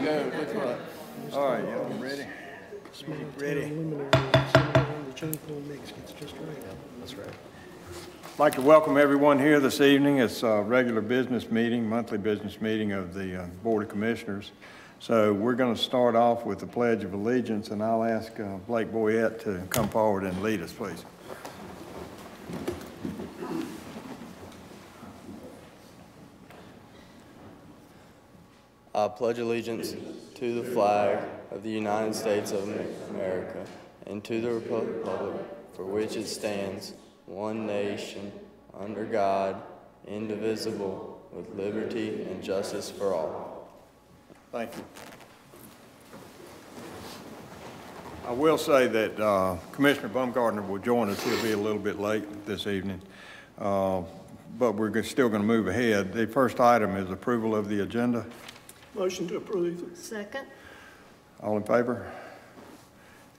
go. Look what. All right, y'all ready? Ready. That's right. I'd like to welcome everyone here this evening. It's a regular business meeting, monthly business meeting of the Board of Commissioners. So we're going to start off with the Pledge of Allegiance, and I'll ask Blake Boyett to come forward and lead us, please. I pledge allegiance to the flag of the United States of America and to the republic for which it stands, one nation, under God, indivisible, with liberty and justice for all. Thank you. I will say that Commissioner Bumgardner will join us. He'll be a little bit late this evening, but we're still going to move ahead. The first item is approval of the agenda. Motion to approve. Second. All in favor?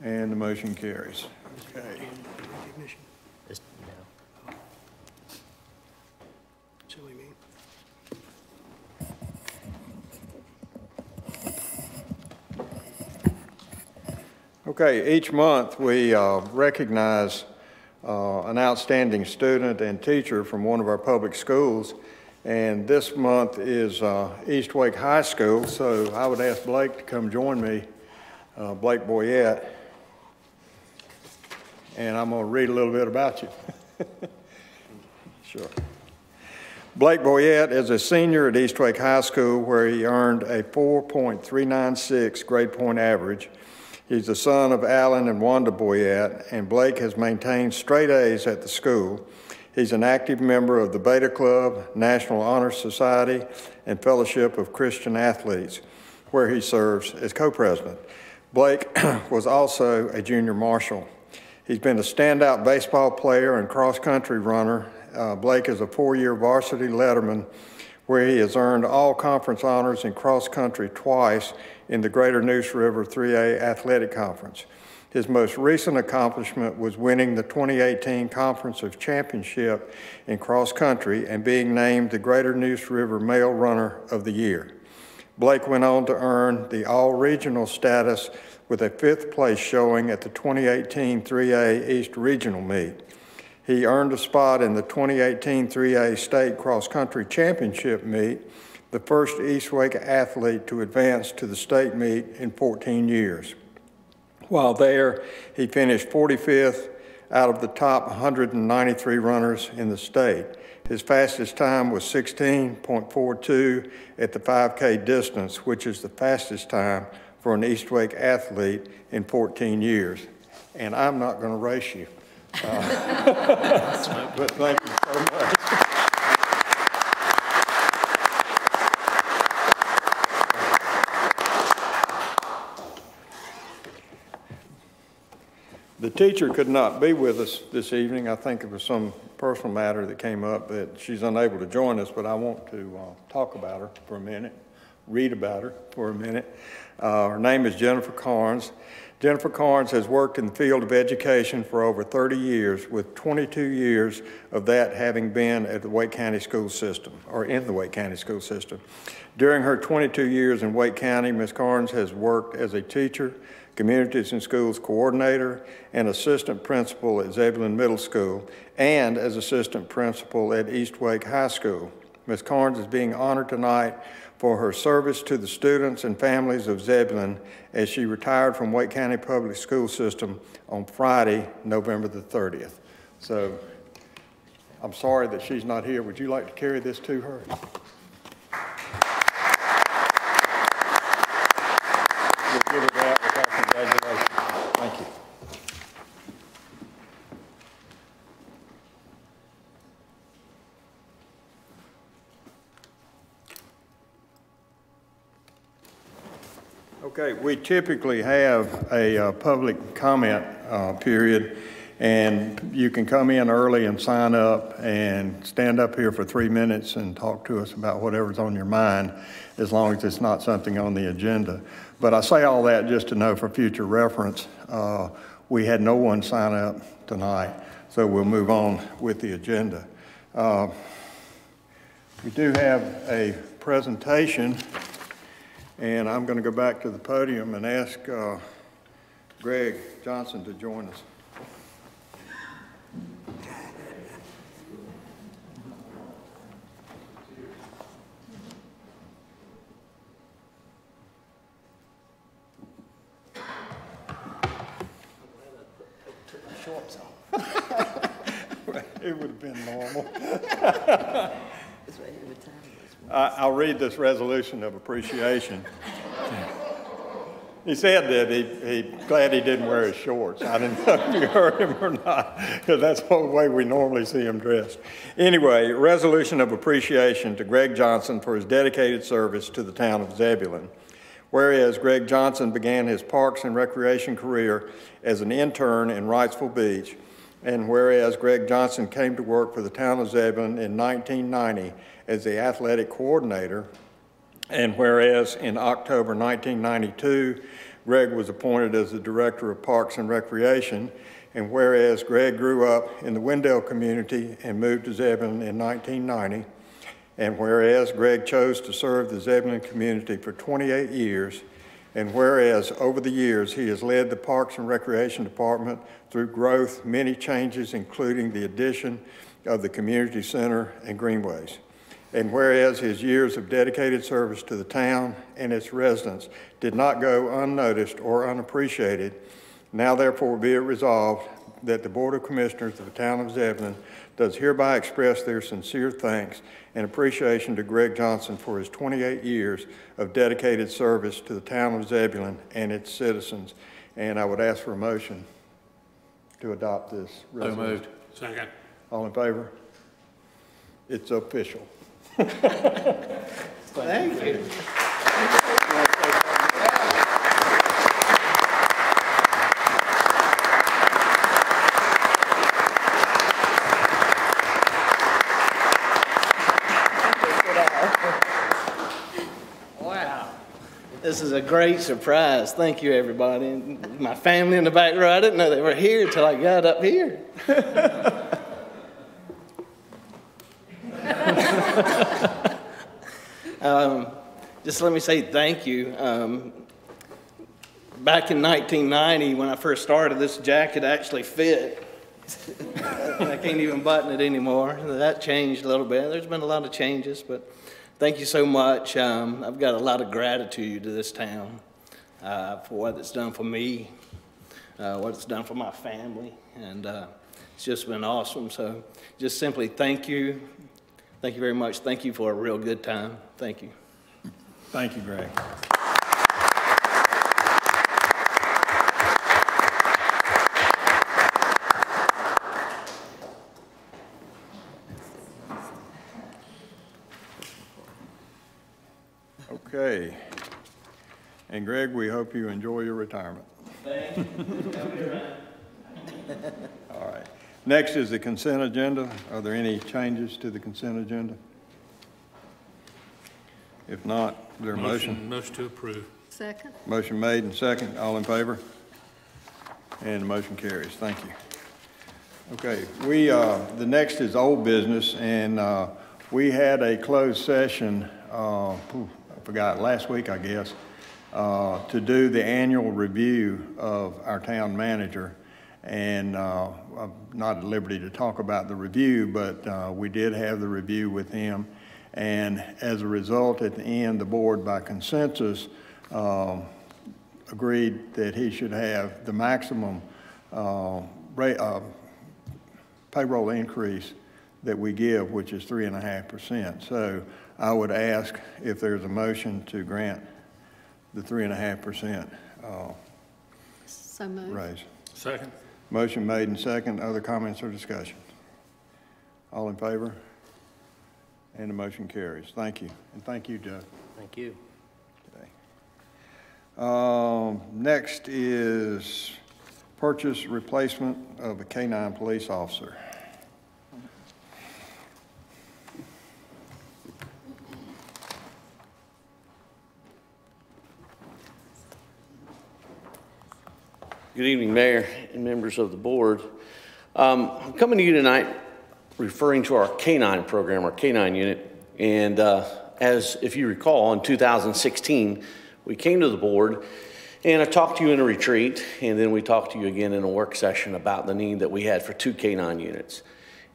And the motion carries. Okay. Recognition. Silly me. Okay, each month we recognize an outstanding student and teacher from one of our public schools. And this month is East Wake High School, so I would ask Blake to come join me, Blake Boyett, and I'm going to read a little bit about you. Sure. Blake Boyett is a senior at East Wake High School, where he earned a 4.396 grade point average. He's the son of Alan and Wanda Boyett, and Blake has maintained straight A's at the school. He's an active member of the Beta Club, National Honor Society, and Fellowship of Christian Athletes, where he serves as co-president. Blake was also a junior marshal. He's been a standout baseball player and cross-country runner. Blake is a 4-year varsity letterman, where he has earned all conference honors in cross-country twice in the Greater Neuse River 3A Athletic Conference. His most recent accomplishment was winning the 2018 Conference of Championship in cross country and being named the Greater Neuse River Male Runner of the Year. Blake went on to earn the all-regional status with a 5th place showing at the 2018 3A East Regional Meet. He earned a spot in the 2018 3A State Cross Country Championship Meet, the first East Wake athlete to advance to the state meet in 14 years. While there, he finished 45th out of the top 193 runners in the state. His fastest time was 16.42 at the 5K distance, which is the fastest time for an East Wake athlete in 14 years. And I'm not going to race you. But thank you so much. The teacher could not be with us this evening. I think it was some personal matter that came up that she's unable to join us, but I want to talk about her for a minute, read about her for a minute. Her name is Jennifer Carnes. Jennifer Carnes has worked in the field of education for over 30 years, with 22 years of that having been at the Wake County school system, or in the Wake County school system. During her 22 years in Wake County, Ms. Carnes has worked as a teacher, Communities and Schools Coordinator, and Assistant Principal at Zebulon Middle School, and as Assistant Principal at East Wake High School. Ms. Carnes is being honored tonight for her service to the students and families of Zebulon as she retired from Wake County Public School System on Friday, November the 30th. So I'm sorry that she's not here. Would you like to carry this to her? We'll give her that with our congratulations. Thank you. Okay, we typically have a public comment period, and you can come in early and sign up and stand up here for 3 minutes and talk to us about whatever's on your mind, as long as it's not something on the agenda. But I say all that just to know for future reference, we had no one sign up tonight, so we'll move on with the agenda. We do have a presentation And I'm going to go back to the podium and ask Greg Johnson to join us. It would have been normal. I'll read this resolution of appreciation. He said that he's glad he didn't wear his shorts. I didn't know if you heard him or not, because that's the way we normally see him dressed. Anyway, resolution of appreciation to Greg Johnson for his dedicated service to the town of Zebulon. Whereas Greg Johnson began his parks and recreation career as an intern in Wrightsville Beach, and whereas Greg Johnson came to work for the town of Zebulon in 1990 as the athletic coordinator, and whereas in October 1992, Greg was appointed as the Director of Parks and Recreation, and whereas Greg grew up in the Wendell community and moved to Zebulon in 1990, and whereas Greg chose to serve the Zebulon community for 28 years, and whereas over the years he has led the Parks and Recreation Department through growth, many changes, including the addition of the community center and greenways. And whereas his years of dedicated service to the town and its residents did not go unnoticed or unappreciated, now therefore be it resolved that the Board of Commissioners of the town of Zebulon does hereby express their sincere thanks and appreciation to Greg Johnson for his 28 years of dedicated service to the town of Zebulon and its citizens. And I would ask for a motion to adopt this resolution. So moved. Second. All in favor? It's official. Thank you. Wow. This is a great surprise. Thank you, everybody. And my family in the back row, I didn't know they were here until I got up here. Just let me say thank you. Back in 1990, when I first started, this jacket actually fit. I can't even button it anymore. That changed a little bit. There's been a lot of changes, but thank you so much. I've got a lot of gratitude to this town for what it's done for me, what it's done for my family, and it's just been awesome. So just simply thank you. Thank you very much. Thank you for a real good time. Thank you. Thank you, Greg. Okay. And Greg, we hope you enjoy your retirement. Thank you. All right. Next is the consent agenda. Are there any changes to the consent agenda? If not, is there a motion? Motion to approve. Second. Motion made and second. All in favor? And the motion carries. Thank you. Okay, the next is old business, and we had a closed session, I forgot, last week, I guess, to do the annual review of our town manager. And I'm not at liberty to talk about the review, but we did have the review with him. And as a result, at the end, the board, by consensus, agreed that he should have the maximum payroll increase that we give, which is 3.5%. So I would ask if there's a motion to grant the 3.5% So moved. raise. Second. Motion made and second. Other comments or discussion? All in favor? And the motion carries. Thank you. And thank you, Doug. Thank you. Today. Next is purchase replacement of a K-9 police officer. Good evening, Mayor and members of the board. I'm coming to you tonight referring to our K-9 program, our K-9 unit. And as if you recall, in 2016, we came to the board and I talked to you in a retreat, and then we talked to you again in a work session about the need that we had for 2 K-9 units.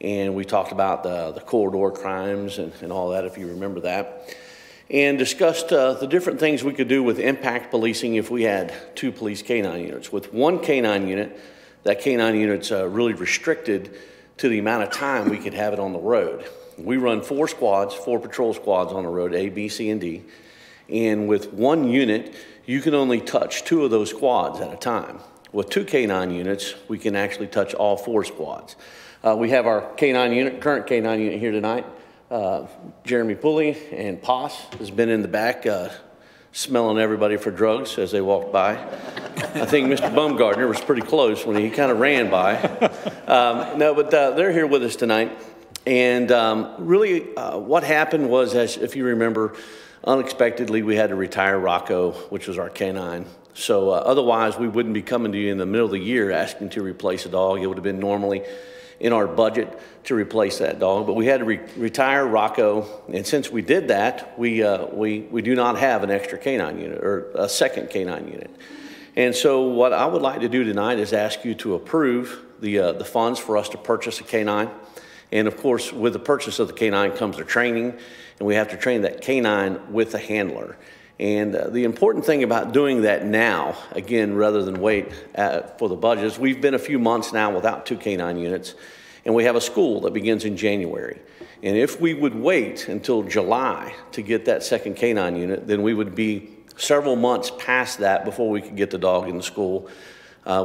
And we talked about the corridor crimes and all that, if you remember that, and discussed the different things we could do with impact policing if we had 2 police K-9 units. With 1 K-9 unit, that K-9 unit's really restricted to the amount of time we could have it on the road. We run 4 squads, 4 patrol squads on the road, A, B, C, and D. And with 1 unit, you can only touch 2 of those squads at a time. With 2 K-9 units, we can actually touch all 4 squads. We have our K-9 unit, current K-9 unit here tonight. Jeremy Pulley and Poss has been in the back smelling everybody for drugs as they walked by. I think Mr. Baumgartner was pretty close when he kind of ran by. No, but they're here with us tonight. And really what happened was, as if you remember, unexpectedly we had to retire Rocco, which was our K-9. So otherwise we wouldn't be coming to you in the middle of the year asking to replace a dog. It would have been normally in our budget to replace that dog, but we had to retire Rocco, and since we did that, we do not have an extra K-9 unit or a second K-9 unit. And so what I would like to do tonight is ask you to approve the funds for us to purchase a K-9. And of course, with the purchase of the K-9 comes the training, and we have to train that K-9 with a handler. And the important thing about doing that now, again, rather than wait for the budget, is we've been a few months now without 2 K-9 units, and we have a school that begins in January. And if we would wait until July to get that second K-9 unit, then we would be several months past that before we could get the dog in the school,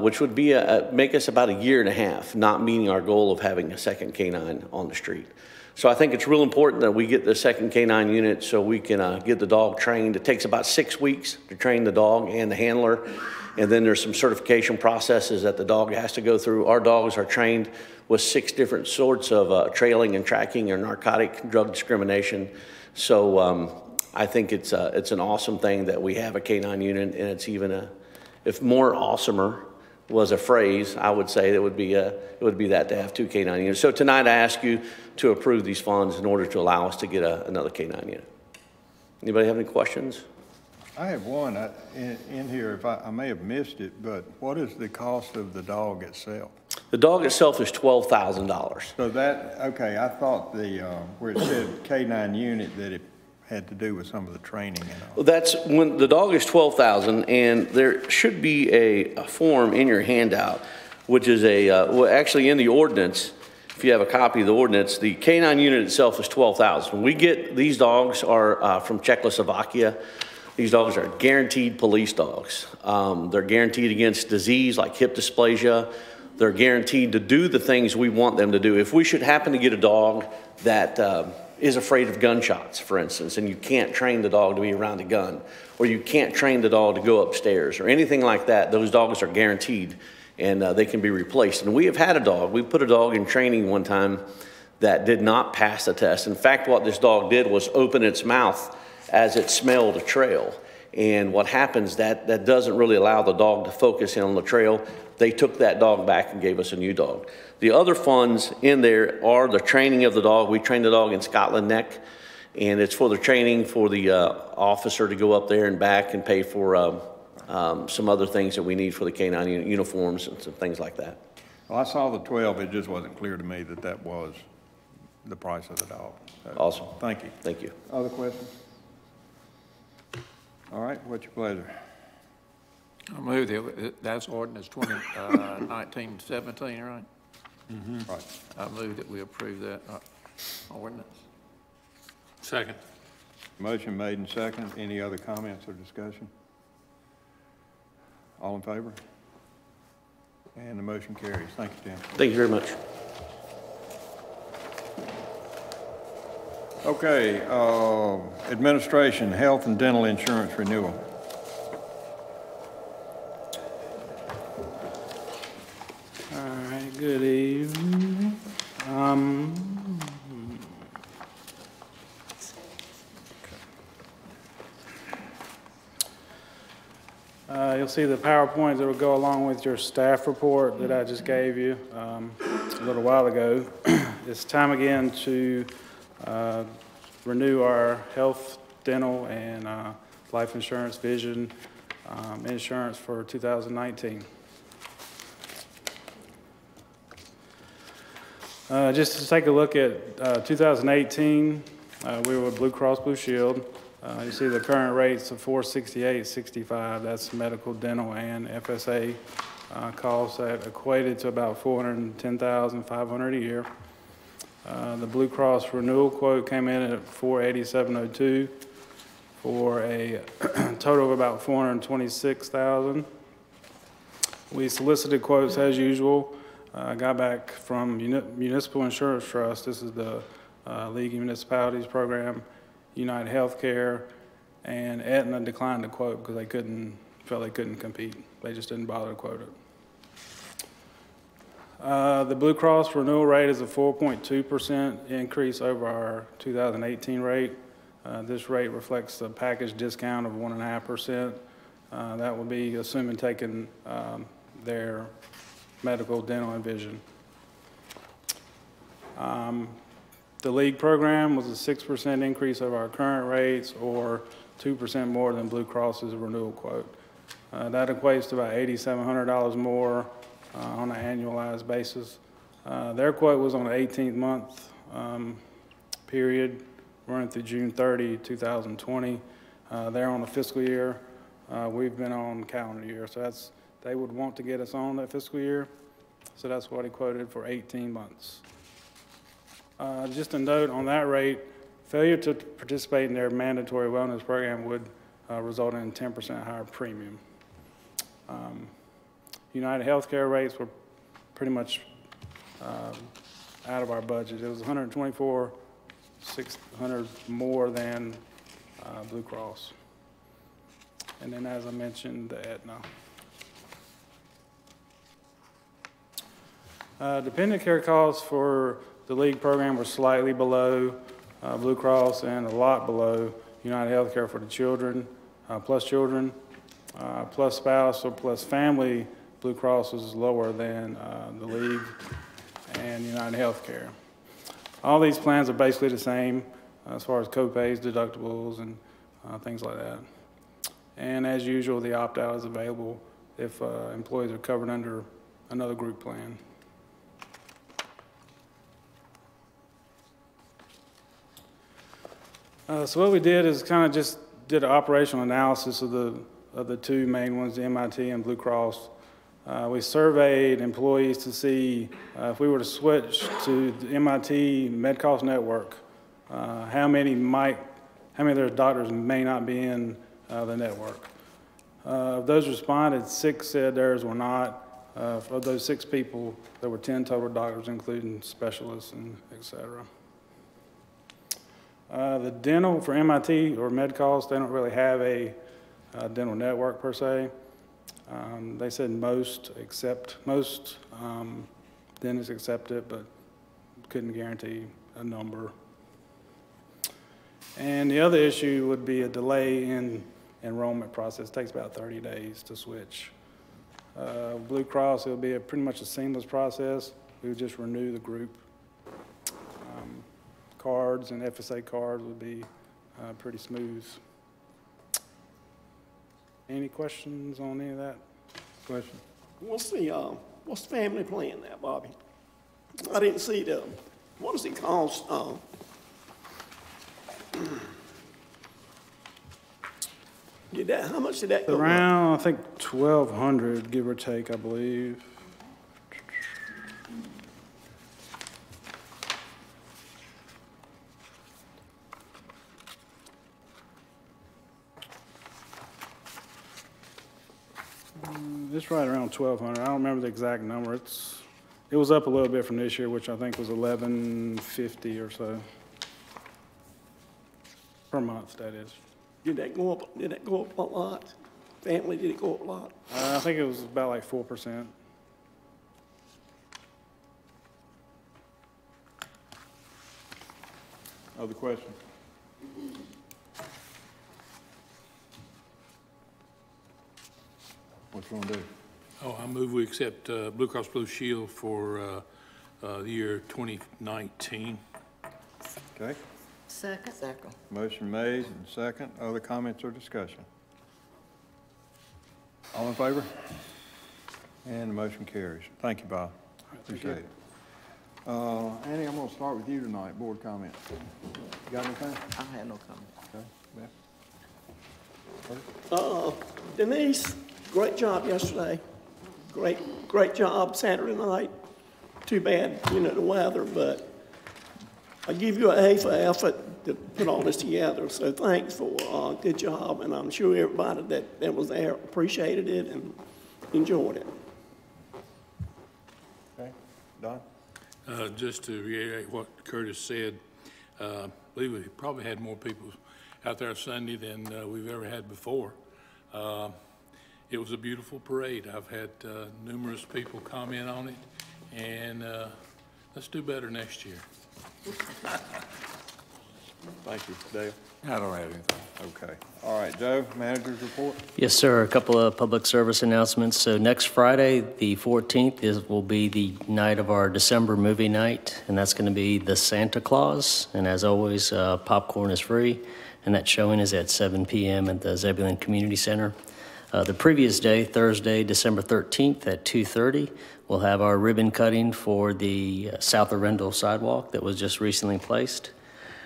which would be make us about a year and a half, not meeting our goal of having a second K-9 on the street. So I think it's real important that we get the second K-9 unit so we can get the dog trained. It takes about 6 weeks to train the dog and the handler. And then there's some certification processes that the dog has to go through. Our dogs are trained with 6 different sorts of trailing and tracking or narcotic drug discrimination. So I think it's an awesome thing that we have a K-9 unit, and it's even if more awesomer was a phrase, I would say it would be that to have 2 K-9 units. So tonight I ask you to approve these funds in order to allow us to get another K-9 unit. Anybody have any questions? I have one in here, if I may have missed it, but what is the cost of the dog itself? The dog itself is $12,000. So that, okay, I thought where it said K-9 unit that it had to do with some of the training and all. Well, that's when the dog is $12,000, and there should be a form in your handout, which is well, actually in the ordinance. If you have a copy of the ordinance, the K-9 unit itself is $12,000. When we get these dogs are from Czechoslovakia. These dogs are guaranteed police dogs. They're guaranteed against disease like hip dysplasia. They're guaranteed to do the things we want them to do. If we should happen to get a dog that is afraid of gunshots, for instance, and you can't train the dog to be around a gun, or you can't train the dog to go upstairs, or anything like that, those dogs are guaranteed, and they can be replaced. And we have had a dog. We put a dog in training one time that did not pass the test. In fact, what this dog did was open its mouth as it smelled a trail. And what happens, that doesn't really allow the dog to focus in on the trail. They took that dog back and gave us a new dog. The other funds in there are the training of the dog. We trained the dog in Scotland Neck, and it's for the training for the officer to go up there and back and pay for some other things that we need for the K-9 unit, uniforms and some things like that. Well, I saw the 12. It just wasn't clear to me that was the price of the dog. So, awesome. Thank you. Thank you. Other questions? All right, what's your pleasure? I move that's ordinance 1917, right? Mm-hmm. Right. I move that we approve that ordinance. Second. Motion made and second. Any other comments or discussion? All in favor? And the motion carries. Thank you, Tim. Thank you very much. Okay, administration, health and dental insurance renewal. All right, good evening. You'll see the PowerPoint that will go along with your staff report that I just gave you a little while ago. It's time again to renew our health, dental, and life insurance, vision, insurance for 2019. Just to take a look at 2018, we were with Blue Cross Blue Shield. You see the current rates of $468.65. That's medical, dental, and FSA costs that equated to about $410,500 a year. The Blue Cross renewal quote came in at $487.02 for a total of about $426,000. We solicited quotes as usual. Got back from Municipal Insurance Trust. This is the League of Municipalities program, United Healthcare, and Aetna declined to quote because felt they couldn't compete. They just didn't bother to quote it. The Blue Cross renewal rate is a 4.2% increase over our 2018 rate. This rate reflects the package discount of 1.5%. That would be assuming taking their medical, dental, and vision. The League program was a 6% increase over our current rates, or 2% more than Blue Cross's renewal quote. That equates to about $8,700 more on an annualized basis. Their quote was on an 18-month period running through June 30, 2020. They're on a fiscal year. We've been on calendar year, so they would want to get us on that fiscal year, so that's what he quoted for 18 months. Just a note on that rate, failure to participate in their mandatory wellness program would result in a 10% higher premium. United Healthcare rates were pretty much out of our budget. It was $124,600 more than Blue Cross. And then, as I mentioned, the Aetna. Dependent care costs for the League program were slightly below Blue Cross and a lot below United Healthcare for the children, plus spouse or plus family. Blue Cross was lower than the League and United Healthcare. All these plans are basically the same as far as co-pays, deductibles, and things like that. And as usual, the opt-out is available if employees are covered under another group plan. So what we did is kind of just did an operational analysis of the two main ones, the MIT and Blue Cross. We surveyed employees to see if we were to switch to the MIT MedCost network, how many of their doctors may not be in the network. Of those responded, 6 said theirs were not. Of those 6 people, there were 10 total doctors, including specialists and et cetera. The dental for MIT or MedCost, they don't really have a dental network per se. They said most dentists accept it, but couldn't guarantee a number. And the other issue would be a delay in enrollment process. It takes about 30 days to switch. Blue Cross, it would be pretty much a seamless process. We would just renew the group. Cards and FSA cards would be pretty smooth. Any questions on any of that? Question? What's the family plan now, Bobby? I didn't see what does it cost? How much did that go around, I think, $1,200, give or take, I believe. It's right around $1,200. I don't remember the exact number. It was up a little bit from this year, which I think was $1,150 or so per month. That is. Did that go up? Did that go up a lot? Family, did it go up a lot? I think it was about like 4%. Other questions? What you want to do? I move we accept Blue Cross Blue Shield for the year 2019. Okay. Second. Second. Motion made and second. Other comments or discussion? All in favor? And the motion carries. Thank you, Bob. Appreciate it. Annie, I'm gonna start with you tonight, board comments. You got anything? I have no comment. Okay, Beth? Denise, great job yesterday. Great job Saturday night. Too bad, the weather, but I give you an A for effort to put all this together. So thanks for a good job, and I'm sure everybody that was there appreciated it and enjoyed it. Okay, Don? Just to reiterate what Curtis said, I believe we probably had more people out there Sunday than we've ever had before. It was a beautiful parade. I've had numerous people comment on it, and let's do better next year. Thank you. Dale? I don't have anything. Okay. All right, Joe, manager's report? Yes, sir. A couple of public service announcements. So next Friday, the 14th, will be the night of our December movie night, and that's going to be The Santa Claus. And as always, popcorn is free, and that showing is at 7 p.m. at the Zebulon Community Center. The previous day, Thursday, December 13th at 2:30, we'll have our ribbon cutting for the South of Rendell sidewalk that was just recently placed.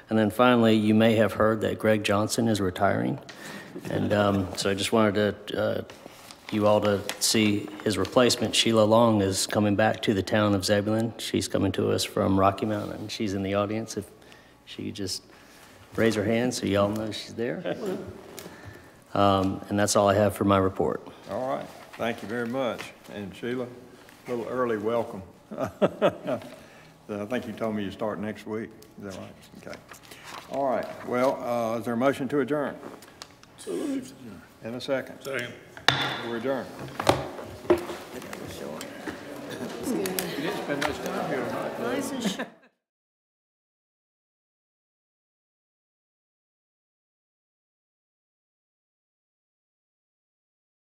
And then finally, you may have heard that Greg Johnson is retiring. And so I just wanted you all to see his replacement. Sheila Long is coming back to the town of Zebulon. She's coming to us from Rocky Mountain. She's in the audience. If she could just raise her hand so y'all know she's there. And that's all I have for my report. All right. Thank you very much. And Sheila, a little early welcome. I think you told me you start next week. Is that right? Okay. All right. Well, is there a motion to adjourn? So moved. In a second. Second. We're adjourned. You didn't spend much time here tonight. Nice and short.